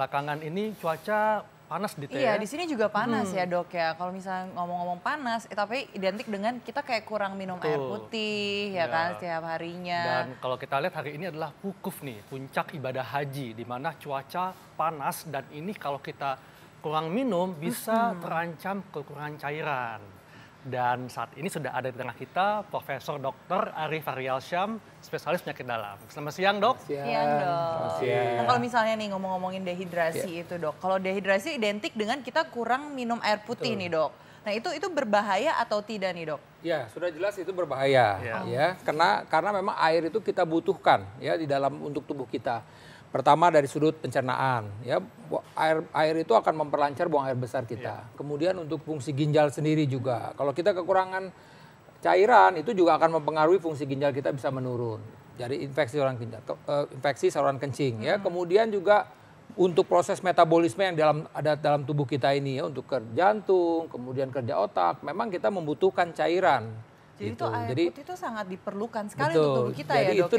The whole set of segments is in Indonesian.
belakangan ini cuaca panas gitu ya. Iya, di sini juga panas ya dok ya. Kalau misalnya ngomong-ngomong panas, tapi identik dengan kita kayak kurang minum air putih ya kan setiap harinya. Dan kalau kita lihat hari ini adalah wukuf nih, puncak ibadah haji, di mana cuaca panas dan ini kalau kita kurang minum bisa terancam kekurangan cairan. Dan saat ini sudah ada di tengah kita Profesor Dr. Arif Aryasyam, spesialis penyakit dalam. Selamat siang dok. Siang dok. Nah, kalau misalnya nih ngomong-ngomongin dehidrasi itu dok, kalau dehidrasi identik dengan kita kurang minum air putih nih dok. Nah itu berbahaya atau tidak nih dok? Ya sudah jelas itu berbahaya ya, karena memang air itu kita butuhkan ya di dalam untuk tubuh kita. Pertama dari sudut pencernaan, ya air itu akan memperlancar buang air besar kita. Kemudian untuk fungsi ginjal sendiri juga, kalau kita kekurangan cairan itu juga akan mempengaruhi fungsi ginjal kita bisa menurun. Jadi infeksi saluran kencing, ya. Kemudian juga untuk proses metabolisme yang ada dalam tubuh kita ini ya, untuk kerja jantung, kemudian kerja otak, memang kita membutuhkan cairan. Jadi gitu. itu air putih itu sangat diperlukan sekali Betul. untuk tubuh kita. Jadi ya dok itu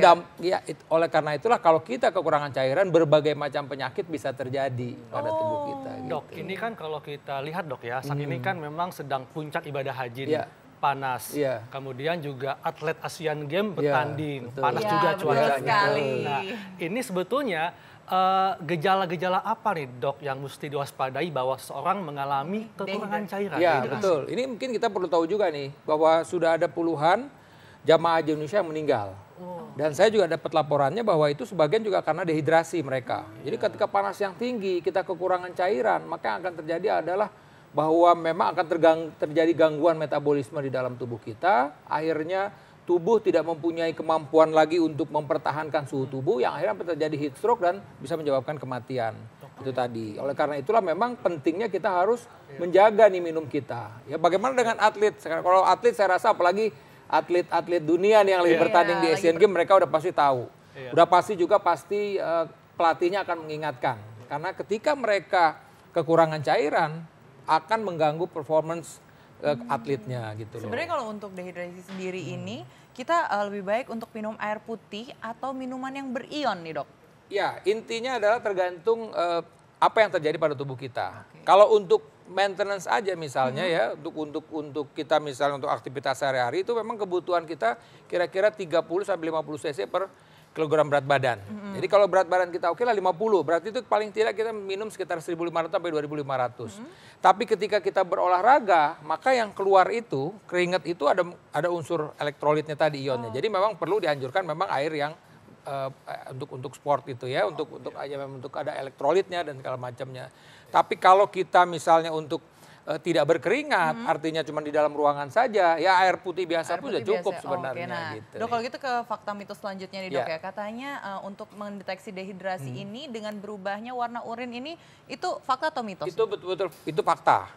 ya? oleh karena itulah kalau kita kekurangan cairan berbagai macam penyakit bisa terjadi pada tubuh kita. Dok, gitu. ini kan kalau kita lihat dok ya, saat ini kan memang sedang puncak ibadah haji nih. Panas, kemudian juga atlet Asian Games bertanding, panas juga cuacanya. Nah, ini sebetulnya gejala-gejala apa nih dok yang mesti diwaspadai bahwa seseorang mengalami kekurangan cairan? Ya betul, ini mungkin kita perlu tahu juga nih bahwa sudah ada puluhan jamaah haji Indonesia yang meninggal. Dan saya juga dapat laporannya bahwa itu sebagian juga karena dehidrasi mereka. Jadi ketika panas yang tinggi, kita kekurangan cairan, maka yang akan terjadi adalah bahwa memang akan terjadi gangguan metabolisme di dalam tubuh kita. Akhirnya tubuh tidak mempunyai kemampuan lagi untuk mempertahankan suhu tubuh yang akhirnya terjadi heat stroke dan bisa menyebabkan kematian. Itu tadi. Oleh karena itulah memang pentingnya kita harus menjaga nih minum kita. Ya bagaimana dengan atlet? Kalau atlet saya rasa apalagi atlet-atlet dunia nih yang lagi bertanding di Asian Games mereka udah pasti tahu. Udah pasti juga pelatihnya akan mengingatkan. Karena ketika mereka kekurangan cairan akan mengganggu performance atletnya gitu loh. Sebenarnya kalau untuk dehidrasi sendiri ini kita lebih baik untuk minum air putih atau minuman yang berion nih dok? Ya intinya adalah tergantung apa yang terjadi pada tubuh kita. Kalau untuk maintenance aja misalnya ya untuk kita misalnya untuk aktivitas sehari-hari itu memang kebutuhan kita kira-kira 30 sampai 50 cc per kilogram berat badan. Jadi kalau berat badan kita oke lah 50, berarti itu paling tidak kita minum sekitar 1.500 sampai 2.500. Tapi ketika kita berolahraga, maka yang keluar itu keringat itu ada unsur elektrolitnya tadi ionnya. Jadi memang perlu dianjurkan memang air yang untuk sport itu ya, untuk ada elektrolitnya dan segala macamnya. Tapi kalau kita misalnya untuk tidak berkeringat, artinya cuma di dalam ruangan saja, ya air putih biasa pun sudah cukup sebenarnya. Gitu. Dok kalau gitu ke fakta mitos selanjutnya nih dok ya, katanya untuk mendeteksi dehidrasi ini dengan berubahnya warna urin ini, itu fakta atau mitos? Itu betul-betul, itu fakta.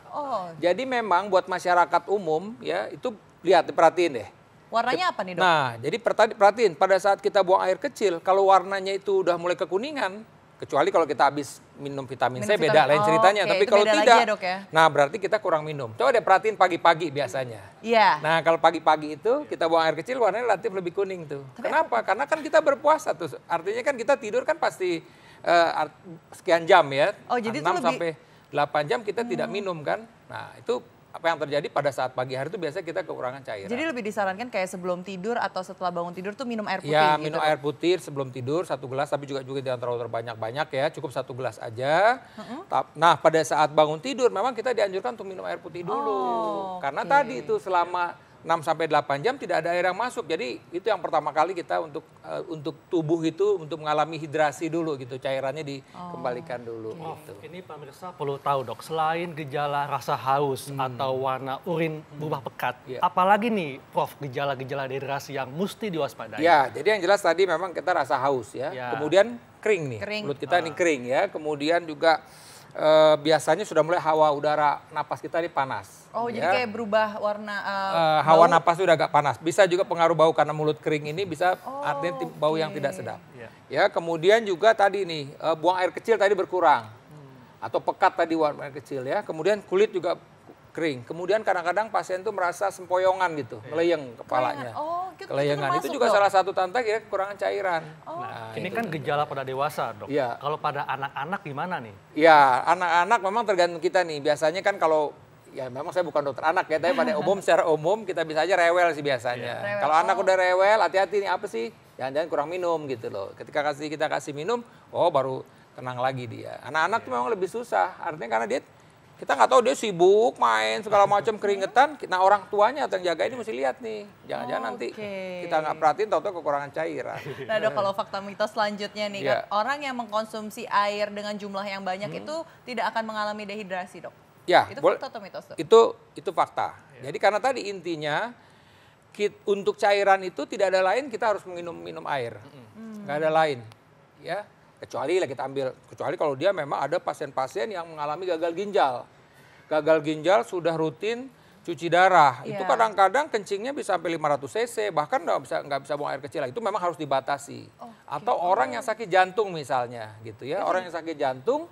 Jadi memang buat masyarakat umum ya, itu perhatiin deh. Warnanya apa nih dok? Nah jadi perhatiin pada saat kita buang air kecil, kalau warnanya itu udah mulai kekuningan, kecuali kalau kita habis minum vitamin C beda lain ceritanya. Tapi kalau tidak, nah berarti kita kurang minum. Coba deh perhatiin pagi-pagi biasanya. Nah kalau pagi-pagi itu kita buang air kecil warnanya relatif lebih kuning tuh. Kenapa? Karena kan kita berpuasa tuh. Artinya kan kita tidur kan pasti sekian jam ya. Jadi 6 sampai 8 jam kita tidak minum kan. Nah itu apa yang terjadi pada saat pagi hari itu biasanya kita kekurangan cairan. Jadi lebih disarankan kayak sebelum tidur atau setelah bangun tidur tuh minum air putih ya, minum air putih sebelum tidur 1 gelas, tapi juga jangan terlalu banyak-banyak ya, cukup 1 gelas aja. Nah pada saat bangun tidur memang kita dianjurkan untuk minum air putih dulu. Karena tadi itu selama 6 sampai 8 jam tidak ada air yang masuk. Jadi itu yang pertama kali kita untuk tubuh itu untuk mengalami hidrasi dulu gitu, cairannya dikembalikan dulu. Gitu. Ini pemirsa perlu tahu dok, selain gejala rasa haus atau warna urin berubah pekat, apalagi nih Prof gejala-gejala dehidrasi yang mesti diwaspadai? Ya, jadi yang jelas tadi memang kita rasa haus ya. Kemudian kering nih, mulut kita ini kering ya. Kemudian juga biasanya sudah mulai hawa udara napas kita ini panas. Jadi kayak berubah warna hawa napas sudah agak panas. Bisa juga pengaruh bau karena mulut kering ini bisa artinya bau yang tidak sedap. Ya, kemudian juga tadi nih buang air kecil tadi berkurang. Atau pekat tadi buang air kecil ya. Kemudian kulit juga kering. Kemudian kadang-kadang pasien tuh merasa sempoyongan gitu, meleyeng kepalanya. Kelayangan itu juga salah satu tanda kekurangan cairan. Nah, ini kan gejala pada dewasa, Dok. Ya. Kalau pada anak-anak gimana nih? Ya, anak-anak memang tergantung kita nih. Biasanya kan kalau, ya memang saya bukan dokter anak ya, tapi pada umum secara umum kita bisa aja rewel sih biasanya. Kalau anak udah rewel, hati-hati nih apa sih? Jangan-jangan kurang minum gitu loh. Ketika kita kasih minum, baru tenang lagi dia. Anak-anak tuh memang lebih susah. Artinya karena kita nggak tahu dia sibuk main segala macam keringetan. Nah orang tuanya atau yang jaga ini mesti lihat nih. Jangan-jangan nanti kita nggak perhatiin tahu-tahu kekurangan cairan. Nah Dok, kalau fakta mitos selanjutnya nih kan, orang yang mengkonsumsi air dengan jumlah yang banyak itu tidak akan mengalami dehidrasi, Dok. Ya, itu fakta atau mitos, Dok? Itu fakta. Jadi karena tadi intinya untuk cairan itu tidak ada lain, kita harus minum air. Nggak ada lain. Ya. Kecuali kalau dia memang ada pasien-pasien yang mengalami gagal ginjal. Gagal ginjal sudah rutin cuci darah. Itu kadang-kadang kencingnya bisa sampai 500 cc, bahkan nggak bisa buang air kecil. Itu memang harus dibatasi. Atau orang yang sakit jantung misalnya gitu ya. Orang yang sakit jantung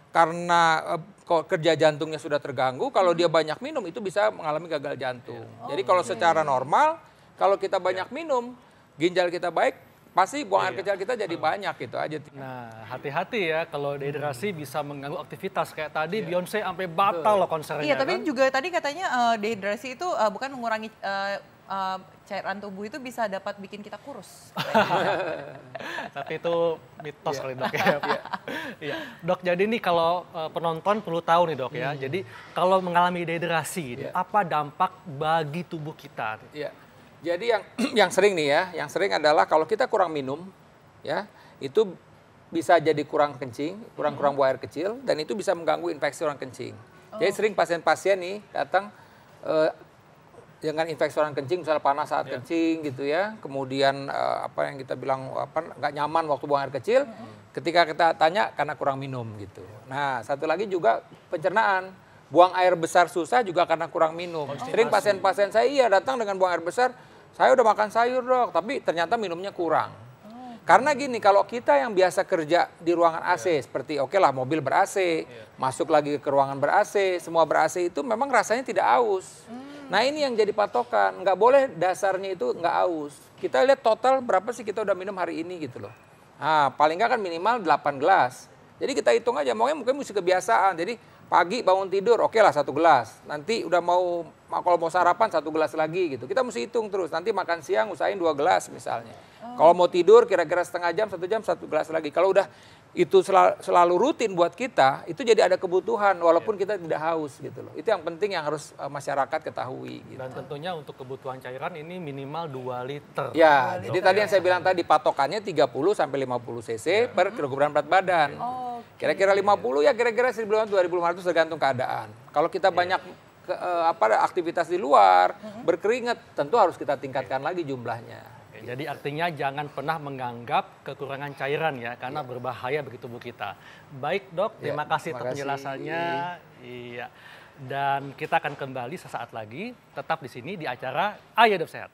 karena kerja jantungnya sudah terganggu, kalau dia banyak minum itu bisa mengalami gagal jantung. Jadi kalau secara normal, kalau kita banyak minum, ginjal kita baik, pasti buang air kecil kita jadi banyak gitu aja. Nah, hati-hati ya kalau dehidrasi bisa mengganggu aktivitas. Kayak tadi Beyonce sampai batal loh konsernya. Iya, tapi juga tadi katanya dehidrasi itu bukan mengurangi cairan tubuh, itu bisa dapat bikin kita kurus. Tapi itu mitos kali, Dok ya. Iya. Dok, jadi nih kalau penonton perlu tahu nih, Dok ya. Jadi kalau mengalami dehidrasi, apa dampak bagi tubuh kita? Iya. Jadi yang sering nih ya, yang sering adalah kalau kita kurang minum, ya itu bisa jadi kurang kencing, kurang buang air kecil, dan itu bisa mengganggu infeksi orang kencing. Jadi sering pasien-pasien nih datang dengan infeksi orang kencing, misalnya panas saat kencing gitu ya, kemudian apa yang kita bilang nggak nyaman waktu buang air kecil, ketika kita tanya karena kurang minum gitu. Nah satu lagi juga pencernaan. Buang air besar susah juga karena kurang minum. Sering pasien-pasien saya datang dengan buang air besar, saya udah makan sayur Dok, tapi ternyata minumnya kurang. Karena gini, kalau kita yang biasa kerja di ruangan AC, seperti lah mobil ber-AC, masuk lagi ke ruangan ber-AC, semua ber-AC itu memang rasanya tidak aus. Nah ini yang jadi patokan, nggak boleh dasarnya itu nggak aus. Kita lihat total berapa sih kita udah minum hari ini gitu loh. Nah paling nggak kan minimal 8 gelas. Jadi kita hitung aja, mungkin mesti kebiasaan. Jadi pagi bangun tidur, lah 1 gelas. Nanti udah kalau mau sarapan 1 gelas lagi gitu. Kita mesti hitung terus. Nanti makan siang usahain 2 gelas misalnya. Kalau mau tidur kira-kira setengah jam, 1 jam 1 gelas lagi. Kalau udah itu selalu rutin buat kita, itu jadi ada kebutuhan walaupun kita tidak haus gitu loh. Itu yang penting yang harus masyarakat ketahui. Gitu. Dan tentunya untuk kebutuhan cairan ini minimal 2 liter. Ya, jadi tadi yang saya bilang tadi patokannya 30 sampai 50 cc per kilogram berat badan. Kira-kira 50 ya kira-kira 1.200-2.500 tergantung keadaan. Kalau kita banyak aktivitas di luar, berkeringat, tentu harus kita tingkatkan lagi jumlahnya. Oke, jadi artinya jangan pernah menganggap kekurangan cairan ya, karena berbahaya bagi tubuh kita. Baik Dok, terima kasih atas penjelasannya. Iya. Dan kita akan kembali sesaat lagi, tetap di sini di acara Ayo Hidup Sehat.